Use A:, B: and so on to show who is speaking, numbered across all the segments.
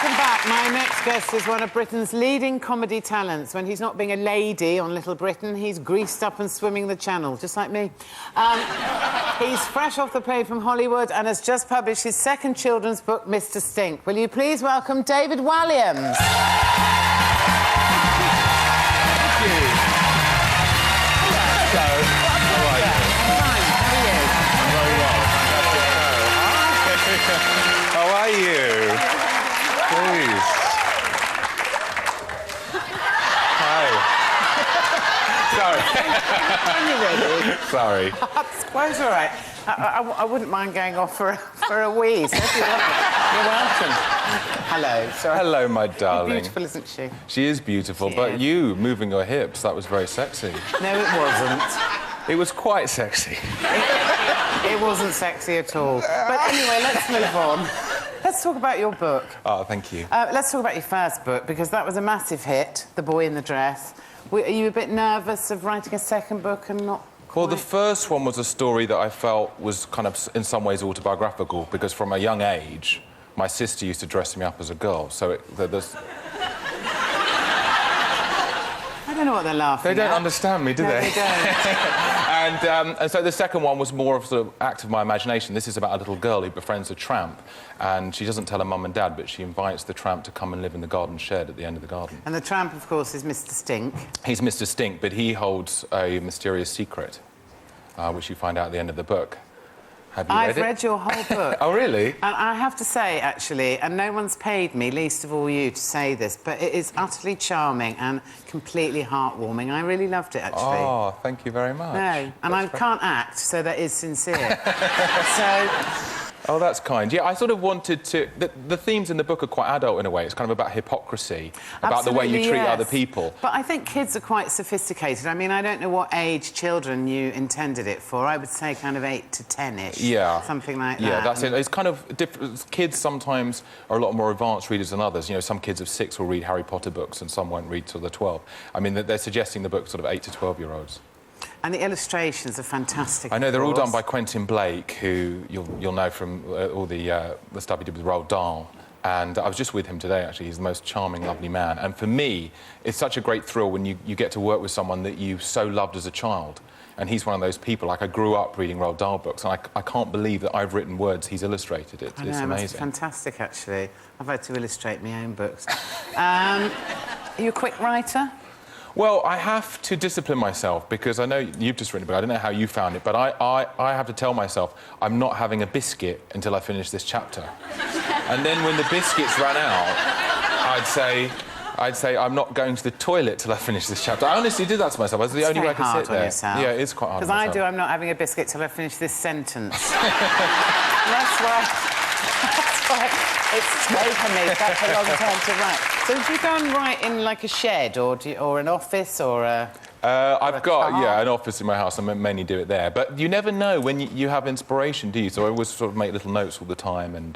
A: Welcome back. My next guest is one of Britain's leading comedy talents. When he's not being a lady on Little Britain, he's greased up and swimming the channel, just like me. He's fresh off the plane from Hollywood and has just published his second children's book, Mr. Stink. Will you please welcome David Walliams?
B: How are you? Please. Hi.
A: Are you ready?
B: Sorry.
A: That's quite all right. I wouldn't mind going off for a wee. So if you want it. You're welcome. Hello. Sorry.
B: Hello, my darling.
A: Beautiful, isn't she?
B: She is beautiful, but you moving your hips, that was very sexy.
A: No, it wasn't.
B: It was quite sexy.
A: It wasn't sexy at all. But anyway, let's move on. Let's talk about your book.
B: Oh, thank you.
A: Let's talk about your first book, because that was a massive hit, The Boy in the Dress. Are you a bit nervous of writing a second book and not quite?
B: Well, the first one was a story that I felt was kind of, in some ways, autobiographical, because from a young age, my sister used to dress me up as a girl, so there's...
A: I don't know what they're laughing at.
B: They don't understand me, do they?
A: No, they don't.
B: And so the second one was more of sort of act of my imagination. This is about a little girl who befriends a tramp, and she doesn't tell her mum and dad, but she invites the tramp to come and live in the garden shed at the end of the garden.
A: And the tramp, of course, is Mr. Stink.
B: He's Mr. Stink, but he holds a mysterious secret, which you find out at the end of the book. Have you read it?
A: I've read your whole book.
B: Oh, really?
A: And I have to say, actually, and no one's paid me, least of all you, to say this, but it is utterly charming and completely heartwarming. I really loved it, actually.
B: Oh, thank you very much.
A: No, and I can't act, so that is sincere. So...
B: Oh, that's kind. Yeah, I sort of wanted to... The themes in the book are quite adult in a way. It's kind of about hypocrisy, about the way you treat other people.
A: But I think kids are quite sophisticated. I mean, I don't know what age children you intended it for. I would say kind of 8 to 10-ish.
B: Yeah.
A: Something like that.
B: Yeah, that's it. It's kind of... Kids sometimes are a lot more advanced readers than others. You know, some kids of 6 will read Harry Potter books and some won't read till they're 12. I mean, they're suggesting the book sort of 8 to 12-year-olds.
A: And the illustrations are fantastic.
B: I know, they're all done by Quentin Blake, who you'll know from all the stuff he did with Roald Dahl. And I was just with him today, actually. He's the most charming, lovely man. And for me, it's such a great thrill when you get to work with someone that you so loved as a child. And he's one of those people. Like, I grew up reading Roald Dahl books, and I can't believe that I've written words he's illustrated. It's amazing.
A: It's fantastic, actually. I've had to illustrate my own books. Are you a quick writer?
B: Well, I have to discipline myself, because I know you've just written a book. I don't know how you found it, but I have to tell myself I'm not having a biscuit until I finish this chapter. And then when the biscuits ran out, I'd say I'm not going to the toilet till I finish this chapter. I honestly did that to myself. I was the only way I could sit there. Yeah, it is quite hard.
A: Because I do, I'm not having a biscuit till I finish this sentence. That's why it's taken me such a long time to write. So do you go and write in, like, a shed or an office or a...
B: I've got, an office in my house. I mainly do it there. But you never know when you have inspiration, do you? So I always sort of make little notes all the time, and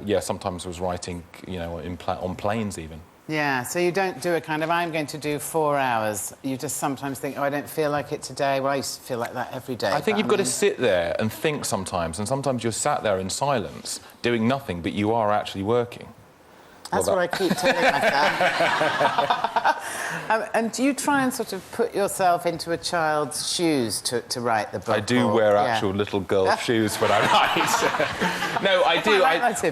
B: yeah, sometimes I was writing, you know, on planes even.
A: Yeah, so you don't do a kind of, I'm going to do 4 hours. You just sometimes think, oh, I don't feel like it today. Well, I used to feel like that every day.
B: I think you've got to sit there and think sometimes, and sometimes you're sat there in silence, doing nothing, but you are actually working.
A: That's what I keep telling myself. And do you try and sort of put yourself into a child's shoes to write the book?
B: I do wear actual little girl shoes when I write. No, I do.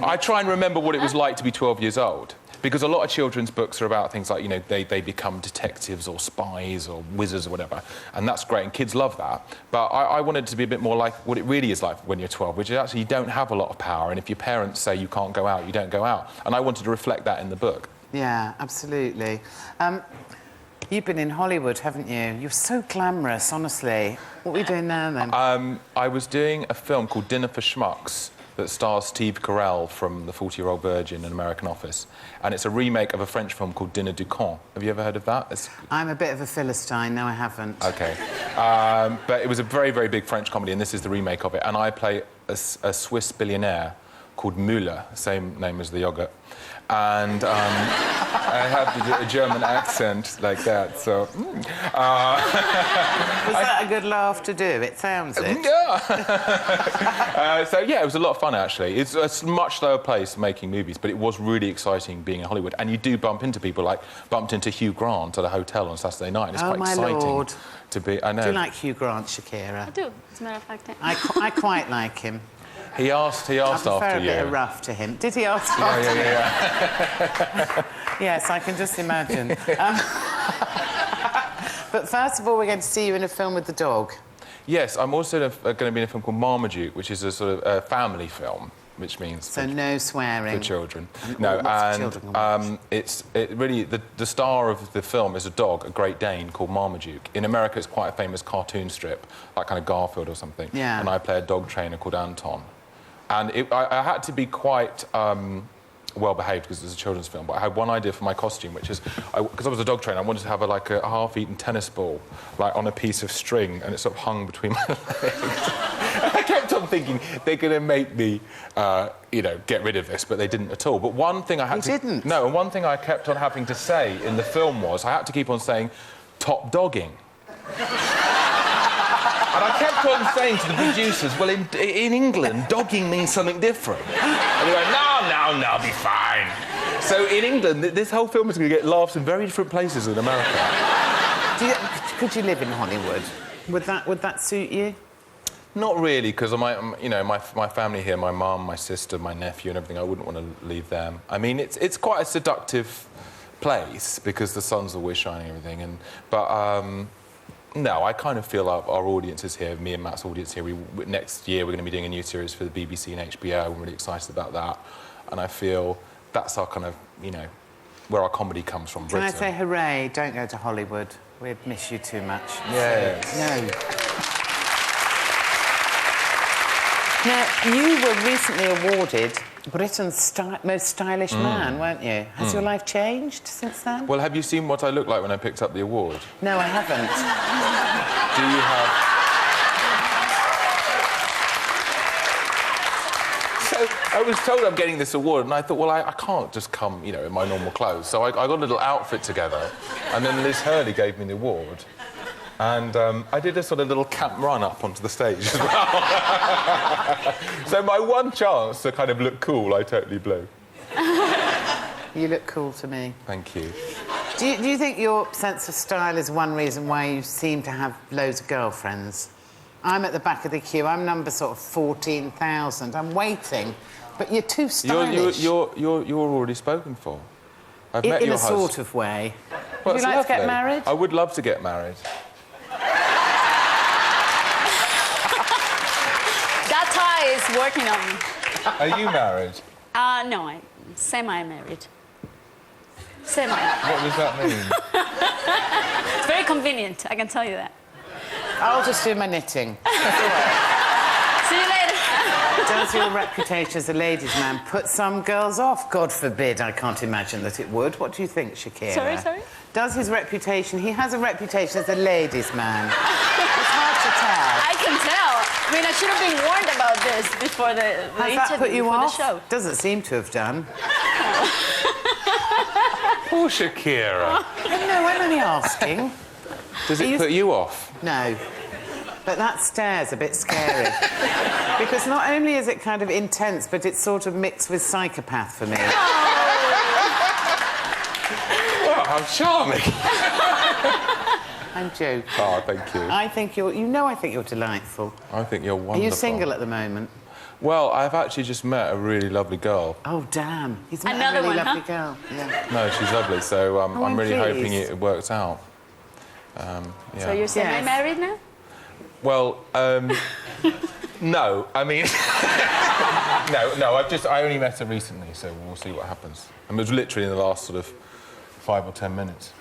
B: I try and remember what it was like to be 12 years old. Because a lot of children's books are about things like, you know, they become detectives or spies or wizards or whatever, and that's great, and kids love that. But I wanted it to be a bit more like what it really is like when you're 12, which is actually you don't have a lot of power, and if your parents say you can't go out, you don't go out. And I wanted to reflect that in the book. Yeah,
A: absolutely. You've been in Hollywood, haven't you? You're so glamorous, honestly. What are we doing now, then?
B: I was doing a film called Dinner for Schmucks that stars Steve Carell from The 40-Year-Old Virgin and American Office. And it's a remake of a French film called Dîner du Con. Have you ever heard of that?
A: I'm a bit of a Philistine. No, I haven't.
B: OK. But it was a very, very big French comedy, and this is the remake of it. And I play a Swiss billionaire called Müller, same name as the yogurt. And I have a German accent like that, so...
A: Was that a good laugh to do? It sounds it.
B: Yeah. So, yeah, it was a lot of fun, actually. It's a much slower pace making movies, but it was really exciting being in Hollywood. And you do bump into people, like, bumped into Hugh Grant at a hotel on Saturday night. And it's quite exciting.
A: Lord.
B: To be... I know.
A: Do you like Hugh Grant, Shakira?
C: I do, as a matter of fact.
A: I quite like him.
B: He asked after you.
A: I prefer a bit of rough to him. Did he ask after you?
B: Yeah.
A: Yes, I can just imagine. But first of all, we're going to see you in a film with the dog.
B: Yes, I'm also going to be in a film called Marmaduke, which is a sort of family film, which means...
A: So no swearing.
B: For children.
A: It's
B: really... The star of the film is a dog, a Great Dane, called Marmaduke. In America, it's quite a famous cartoon strip, like kind of Garfield or something.
A: Yeah.
B: And I play a dog trainer called Anton. And I had to be quite well-behaved because it's a children's film, but I had one idea for my costume, which is... Because I was a dog trainer, I wanted to have like a half-eaten tennis ball, like, on a piece of string, and it sort of hung between my legs. I kept on thinking, they're going to make me, you know, get rid of this, but they didn't at all. But one thing I had
A: You didn't?
B: No, and one thing I kept on having to say in the film was, I had to keep on saying, top dogging. And I kept on saying to the producers, well, in England, dogging means something different. And they went, no, be fine. So in England, this whole film is going to get laughs in very different places in America.
A: Could you live in Hollywood? Would that suit you?
B: Not really, because you know, my family here, my mum, my sister, my nephew and everything, I wouldn't want to leave them. I mean, it's quite a seductive place because the sun's always shining and everything, but no, I kind of feel our audience is here, me and Matt's audience here. Next year, we're going to be doing a new series for the BBC and HBO. I'm really excited about that. And I feel that's our kind of, you know, where our comedy comes from,
A: Can
B: Britain.
A: I say hooray, don't go to Hollywood. We'd miss you too much.
B: Yes.
A: No. Now, you were recently awarded Britain's most stylish man, weren't you? Has your life changed since then?
B: Well, have you seen what I look like when I picked up the award?
A: No, I haven't.
B: Do you have... So, I was told I'm getting this award, and I thought, well, I can't just come, you know, in my normal clothes. So I got a little outfit together, and then Liz Hurley gave me the award. And I did a sort of little camp run up onto the stage as well. So my one chance to kind of look cool, I totally blew.
A: You look cool to me.
B: Thank you.
A: Do you think your sense of style is one reason why you seem to have loads of girlfriends? I'm at the back of the queue. I'm number sort of 14,000. I'm waiting, but you're too stylish.
B: You're already spoken for. I've met your husband.
A: In a sort of way.
B: Well,
A: Would you like to get married?
B: I would love to get married.
C: That tie is working on me.
B: Are you married?
C: No, I'm semi-married. Semi.
B: What does that mean?
C: It's very convenient, I can tell you that.
A: I'll just do my knitting.
C: See you later.
A: Does your reputation as a ladies' man put some girls off? God forbid, I can't imagine that it would. What do you think, Shakira?
C: Sorry?
A: Does his reputation... He has a reputation as a ladies' man. It's hard to tell.
C: I can tell. I mean, I should have been warned about this before the interview, before the show.
A: Doesn't seem to have done.
B: Poor Shakira.
A: No, I'm only asking.
B: Does it put you off?
A: No. But that stare's a bit scary. Because not only is it kind of intense, but it's sort of mixed with psychopath for me.
B: Oh, how charming.
A: I'm joking.
B: Oh, thank you.
A: I think you're... I think you're delightful.
B: I think you're wonderful.
A: Are you single at the moment?
B: Well, I've actually just met a really lovely girl.
A: Oh, damn. He's met
C: Another
A: a really
C: one,
A: lovely girl. Yeah.
B: No, she's lovely, so I'm really hoping
A: pleased.
B: it works out. Yeah.
C: So you're semi-married now?
B: Well, no. I mean... no, I only met her recently, so we'll see what happens. And it was literally in the last sort of 5 or 10 minutes.